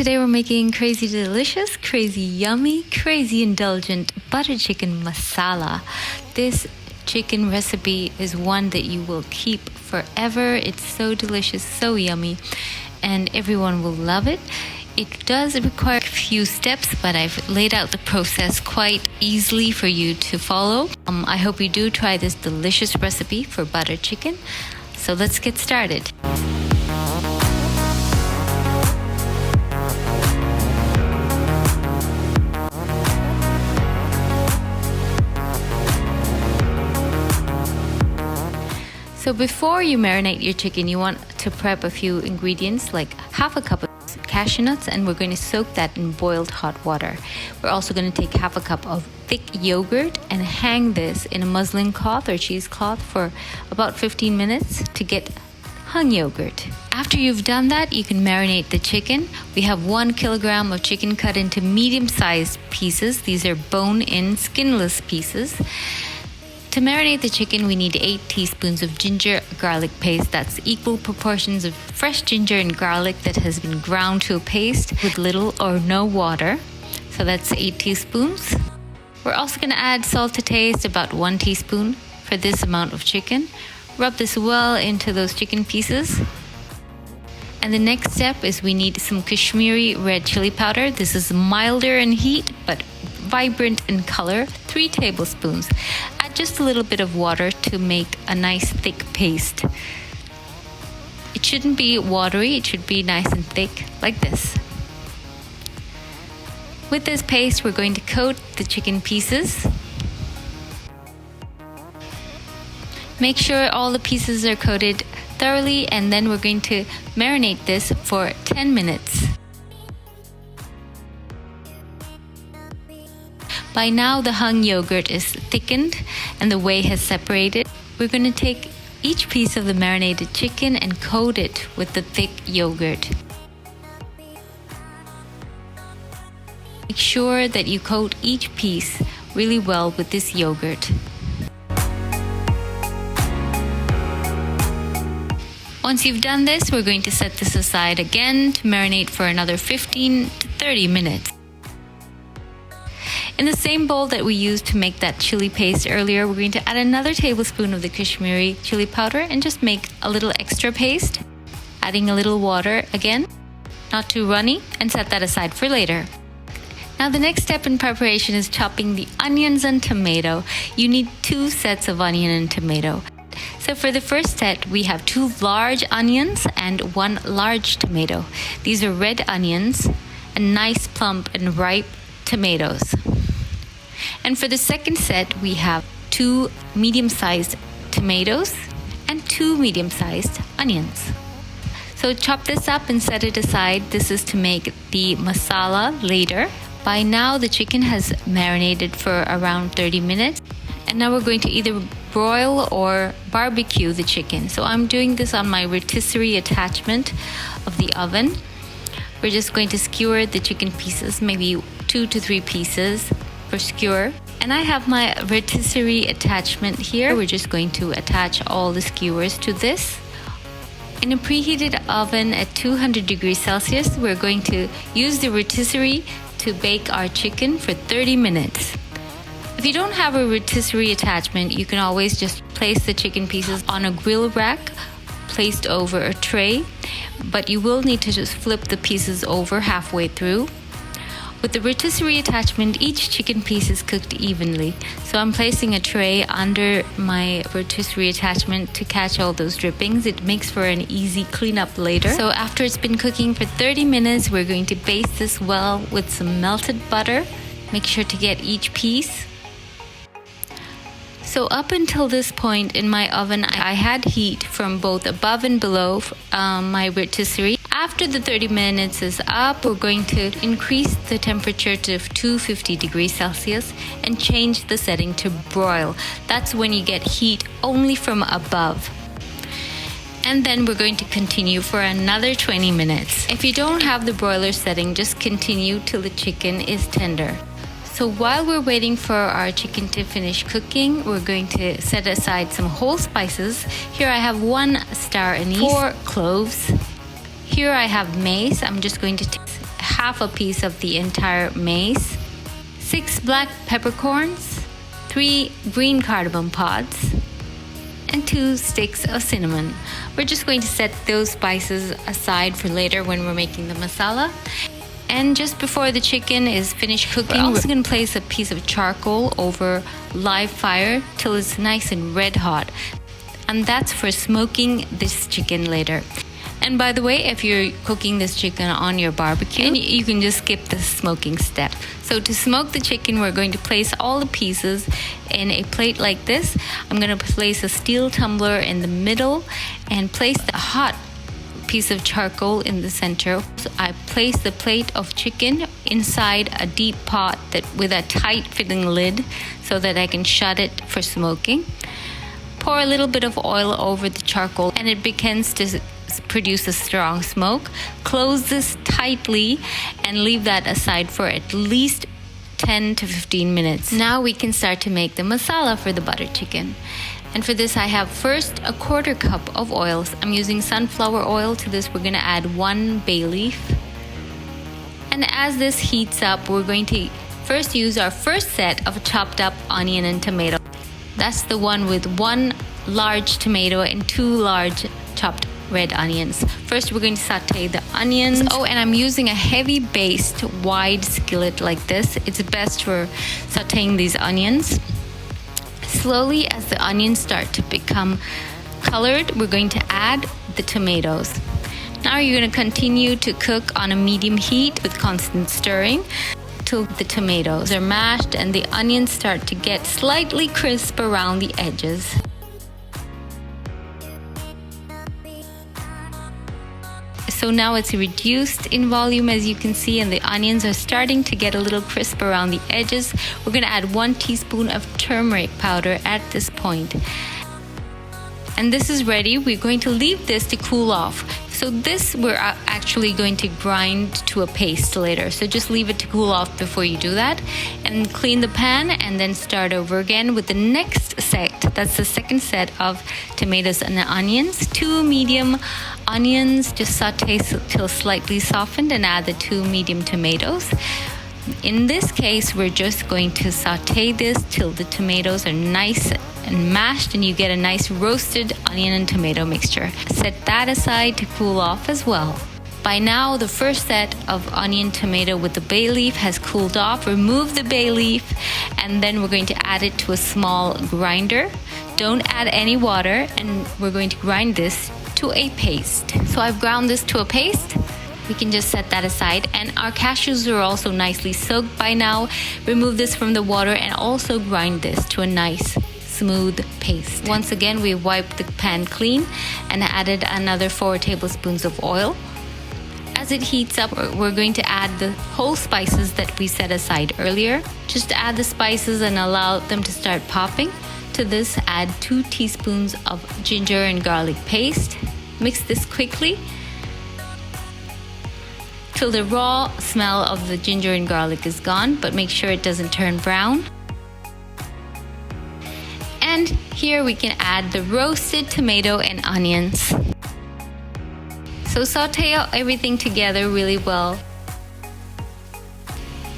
today we're making crazy delicious, crazy yummy, crazy indulgent butter chicken masala. This chicken recipe is one that you will keep forever. It's so delicious, so yummy, and everyone will love it. It does require a few steps, but I've laid out the process quite easily for you to follow. I hope you do try this delicious recipe for butter chicken. So let's get started. So before you marinate your chicken, you want to prep a few ingredients like half a cup of cashew nuts, and we're going to soak that in boiled hot water. We're also going to take half a cup of thick yogurt and hang this in a muslin cloth or cheesecloth for about 15 minutes to get hung yogurt. After you've done that, you can marinate the chicken. We have 1 kilogram of chicken cut into medium-sized pieces. These are bone-in, skinless pieces. To marinate the chicken, we need 8 teaspoons of ginger garlic paste. That's equal proportions of fresh ginger and garlic that has been ground to a paste with little or no water. So that's 8 teaspoons. We're also going to add salt to taste, about 1 teaspoon for this amount of chicken. Rub this well into those chicken pieces. And the next step is we need some Kashmiri red chili powder. This is milder in heat but vibrant in color, 3 tablespoons. Add just a little bit of water to make a nice thick paste. It shouldn't be watery, it should be nice and thick like this. With this paste, we're going to coat the chicken pieces. Make sure all the pieces are coated thoroughly, and then we're going to marinate this for 10 minutes. By now, the hung yogurt is thickened and the whey has separated. We're going to take each piece of the marinated chicken and coat it with the thick yogurt. Make sure that you coat each piece really well with this yogurt. Once you've done this, we're going to set this aside again to marinate for another 15 to 30 minutes. In the same bowl that we used to make that chili paste earlier, we're going to add another tablespoon of the Kashmiri chili powder and just make a little extra paste, adding a little water again, not too runny, and set that aside for later. Now the next step in preparation is chopping the onions and tomato. You need 2 sets of onion and tomato. So for the first set, we have 2 large onions and 1 large tomato. These are red onions and nice plump and ripe tomatoes. And for the second set, we have 2 medium-sized tomatoes and 2 medium-sized onions. So chop this up and set it aside. This is to make the masala later. By now, the chicken has marinated for around 30 minutes. And now we're going to either broil or barbecue the chicken. So I'm doing this on my rotisserie attachment of the oven. We're just going to skewer the chicken pieces, maybe 2 to 3 pieces per skewer. And I have my rotisserie attachment here. We're just going to attach all the skewers to this. In a preheated oven at 200 degrees Celsius, we're going to use the rotisserie to bake our chicken for 30 minutes. If you don't have a rotisserie attachment, you can always just place the chicken pieces on a grill rack placed over a tray, but you will need to just flip the pieces over halfway through. With the rotisserie attachment, each chicken piece is cooked evenly. So I'm placing a tray under my rotisserie attachment to catch all those drippings. It makes for an easy cleanup later. So after it's been cooking for 30 minutes, we're going to baste this well with some melted butter. Make sure to get each piece. So up until this point in my oven, I had heat from both above and below my rotisserie. After the 30 minutes is up, we're going to increase the temperature to 250 degrees Celsius and change the setting to broil. That's when you get heat only from above. And then we're going to continue for another 20 minutes. If you don't have the broiler setting, just continue till the chicken is tender. So while we're waiting for our chicken to finish cooking, we're going to set aside some whole spices. Here I have 1 star anise, 4 cloves. Here I have mace. I'm just going to take half a piece of the entire maize, 6 black peppercorns, 3 green cardamom pods, and 2 sticks of cinnamon. We're just going to set those spices aside for later when we're making the masala. And just before the chicken is finished cooking, we're also going to place a piece of charcoal over live fire till it's nice and red hot. And that's for smoking this chicken later. And by the way, if you're cooking this chicken on your barbecue, you can just skip the smoking step. So to smoke the chicken, we're going to place all the pieces in a plate like this. I'm going to place a steel tumbler in the middle and place the hot piece of charcoal in the center. So I place the plate of chicken inside a deep pot with a tight fitting lid so that I can shut it for smoking. Pour a little bit of oil over the charcoal and it begins to produce a strong smoke. Close this tightly and leave that aside for at least 10 to 15 minutes. Now we can start to make the masala for the butter chicken. And for this I have first a 1/4 cup of oil. I'm using sunflower oil. To this we're going to add 1 bay leaf. And as this heats up, we're going to first use our first set of chopped up onion and tomato. That's the one with 1 large tomato and 2 large chopped red onions. First, we're going to saute the onions. Oh, and I'm using a heavy based wide skillet like this. It's best for sauteing these onions. Slowly, as the onions start to become colored, we're going to add the tomatoes. Now you're going to continue to cook on a medium heat with constant stirring till the tomatoes are mashed and the onions start to get slightly crisp around the edges. So now it's reduced in volume, as you can see, and the onions are starting to get a little crisp around the edges. We're going to add 1 teaspoon of turmeric powder at this point. And this is ready. We're going to leave this to cool off. So this we're actually going to grind to a paste later. So just leave it to cool off before you do that. And clean the pan and then start over again with the next set. That's the second set of tomatoes and onions. 2 medium onions, just saute till slightly softened, and add the 2 medium tomatoes. In this case, we're just going to saute this till the tomatoes are nice and mashed and you get a nice roasted onion and tomato mixture. Set that aside to cool off as well. By now, the first set of onion tomato with the bay leaf has cooled off. Remove the bay leaf and then we're going to add it to a small grinder. Don't add any water and we're going to grind this to a paste. So I've ground this to a paste. We can just set that aside, and our cashews are also nicely soaked by now. Remove this from the water and also grind this to a nice smooth paste. Once again, we wiped the pan clean and added another 4 tablespoons of oil. As it heats up, we're going to add the whole spices that we set aside earlier. Just add the spices and allow them to start popping. To this, add 2 teaspoons of ginger and garlic paste. Mix this quickly till the raw smell of the ginger and garlic is gone, but make sure it doesn't turn brown. And here we can add the roasted tomato and onions. So saute everything together really well.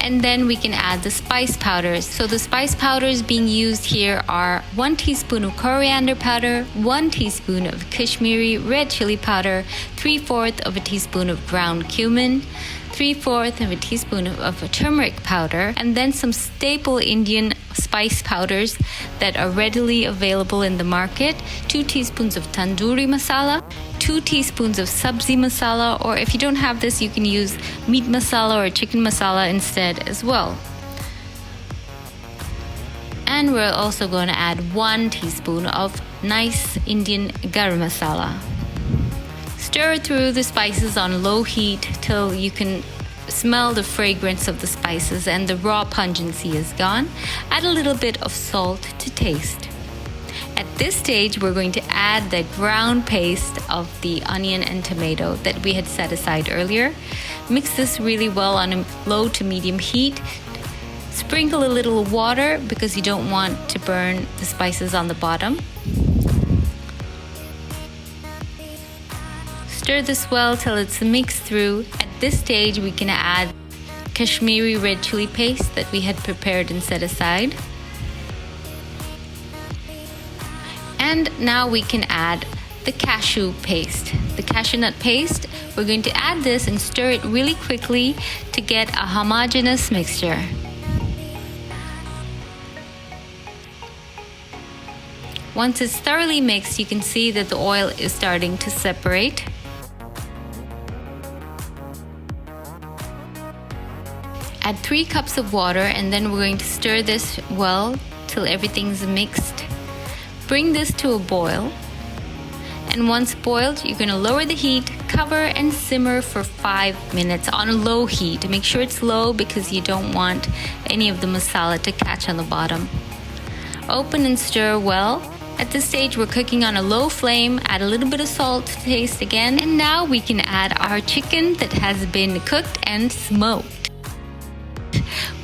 And then we can add the spice powders. So the spice powders being used here are 1 teaspoon of coriander powder, 1 teaspoon of Kashmiri red chili powder, 3/4 of a teaspoon of ground cumin, 3/4 of a teaspoon of turmeric powder, and then some staple Indian spice powders that are readily available in the market, 2 teaspoons of tandoori masala, 2 teaspoons of sabzi masala, or if you don't have this, you can use meat masala or chicken masala instead as well. And we're also going to add 1 teaspoon of nice Indian garam masala. Stir through the spices on low heat till you can smell the fragrance of the spices and the raw pungency is gone. Add a little bit of salt to taste. At this stage, we're going to add the ground paste of the onion and tomato that we had set aside earlier. Mix this really well on a low to medium heat. Sprinkle a little water because you don't want to burn the spices on the bottom. Stir this well till it's mixed through. At this stage, we can add Kashmiri red chili paste that we had prepared and set aside. And now we can add the cashew paste, the cashew nut paste. We're going to add this and stir it really quickly to get a homogeneous mixture. Once it's thoroughly mixed, you can see that the oil is starting to separate. Add 3 cups of water, and then we're going to stir this well till everything's mixed. Bring this to a boil, and once boiled, you're going to lower the heat, cover and simmer for 5 minutes on a low heat. Make sure it's low because you don't want any of the masala to catch on the bottom. Open and stir well. At this stage, we're cooking on a low flame. Add a little bit of salt to taste again, and now we can add our chicken that has been cooked and smoked.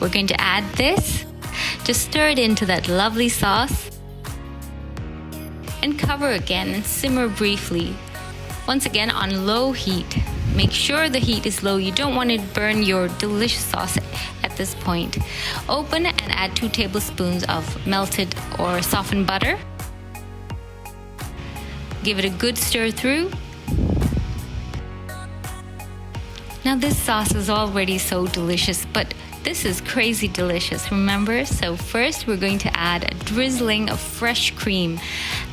We're going to add this. Just stir it into that lovely sauce and cover again and simmer briefly. Once again on low heat. Make sure the heat is low. You don't want to burn your delicious sauce at this point. Open and add 2 tablespoons of melted or softened butter. Give it a good stir through. Now this sauce is already so delicious, but this is crazy delicious, remember? So first we're going to add a drizzling of fresh cream.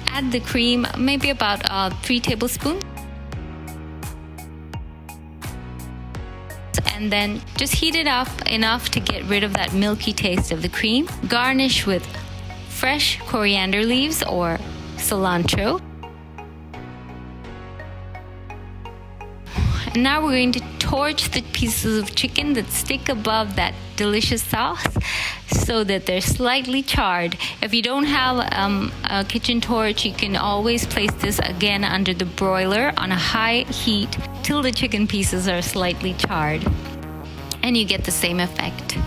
Add the cream, maybe about 3 tablespoons. And then just heat it up enough to get rid of that milky taste of the cream. Garnish with fresh coriander leaves or cilantro. And now we're going to torch the pieces of chicken that stick above that delicious sauce so that they're slightly charred. If you don't have a kitchen torch, you can always place this again under the broiler on a high heat till the chicken pieces are slightly charred, and you get the same effect.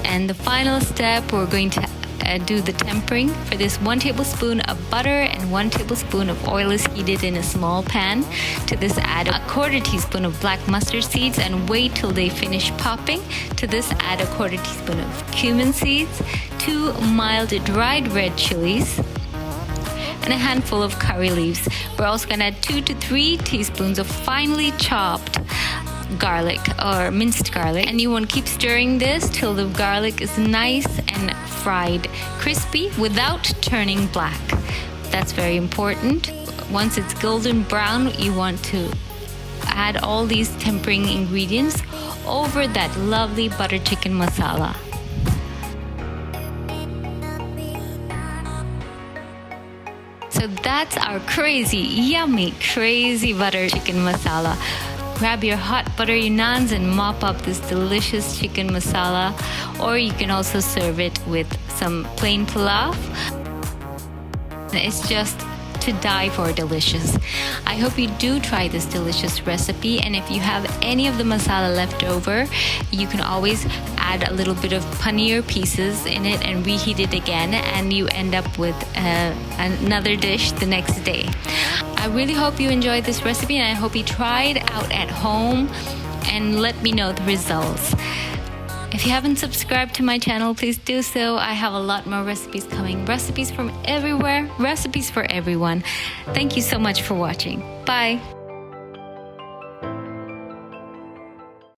And the final step, we're going to do the tempering. For this, 1 tablespoon of butter and 1 tablespoon of oil is heated in a small pan. To this, add a 1/4 teaspoon of black mustard seeds and wait till they finish popping. To this, add a 1/4 teaspoon of cumin seeds, 2 mild dried red chilies, and a handful of curry leaves. We're also going to add 2 to 3 teaspoons of finely chopped garlic or minced garlic, and you want to keep stirring this till the garlic is nice and fried crispy without turning black. That's very important. Once it's golden brown, you want to add all these tempering ingredients over that lovely butter chicken masala. So that's our crazy, yummy, crazy butter chicken masala. Grab your hot buttery naans and mop up this delicious chicken masala, or you can also serve it with some plain pilaf. It's just to die for delicious. I hope you do try this delicious recipe, and if you have any of the masala left over, you can always add a little bit of paneer pieces in it and reheat it again, and you end up with another dish the next day. I really hope you enjoyed this recipe, and I hope you try it out at home and let me know the results. If you haven't subscribed to my channel, please do so. I have a lot more recipes coming. Recipes from everywhere, recipes for everyone. Thank you so much for watching. Bye.